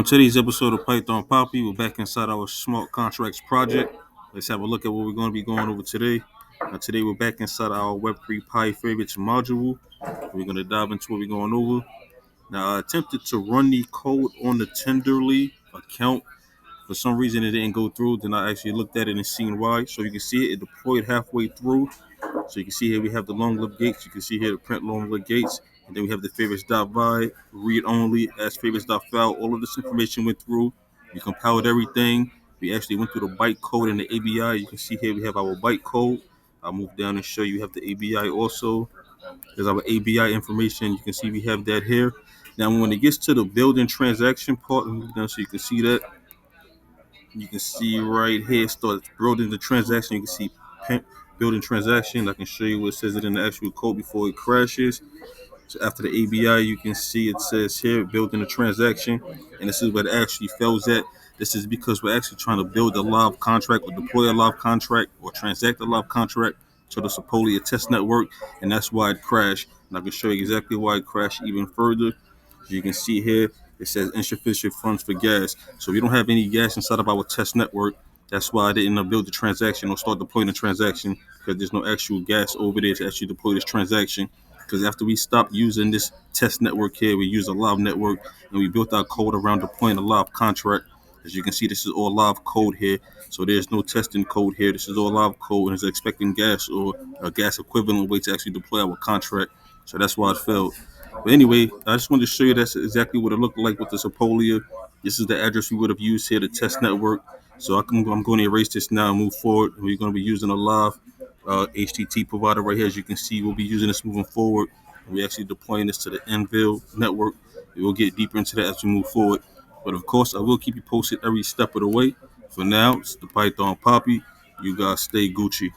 today's episode of Python Papi, we're back inside our smart contracts project. Let's have a look at what we're going to be going over today. Today we're back inside our Web3Py favorites module. We're going to dive into what we're going over. Now, I attempted to run the code on the Tenderly account. For some reason, it didn't go through. Then I actually looked at it and seen why. So you can see it deployed halfway through. So you can see here we have the long-lived gates. You can see here the print long-lived gates. And then we have the favorites.vy, read only, as favorites.file. All of this information went through. We compiled everything. We actually went through the bytecode and the ABI. You can see here we have our bytecode. I'll move down and show you have the ABI also. There's our ABI information. You can see we have that here. Now, when it gets to the building transaction part, move down so you can see that. You can see right here, starts building the transaction. You can see building transaction. I can show you what it says it in the actual code before it crashes. So after the ABI, you can see it says here, building a transaction. And this is where it actually fails at. This is because we're actually trying to build a live contract or deploy a live contract or transact a live contract to the supposedly a test network. And that's why it crashed. And I can show you exactly why it crashed even further. As you can see here, it says insufficient funds for gas. So we don't have any gas inside of our test network. That's why I didn't build the transaction or start deploying the transaction, because there's no actual gas over there to actually deploy this transaction. Because after we stopped using this test network here, we use a live network, and we built our code around deploying a live contract. As you can see, this is all live code here. So there's no testing code here. This is all live code, and it's expecting gas or a gas equivalent way to actually deploy our contract. So that's why it failed. But anyway, I just wanted to show you that's exactly what it looked like with the Sepolia. This is the address we would have used here, the test network. So I'm going to erase this now and move forward. We're going to be using a live HTTP provider right here. As you can see, we'll be using this moving forward. We're actually deploying this to the Envil network. We will get deeper into that as we move forward. But of course, I will keep you posted every step of the way. For now, it's the Python Papi. You guys stay Gucci.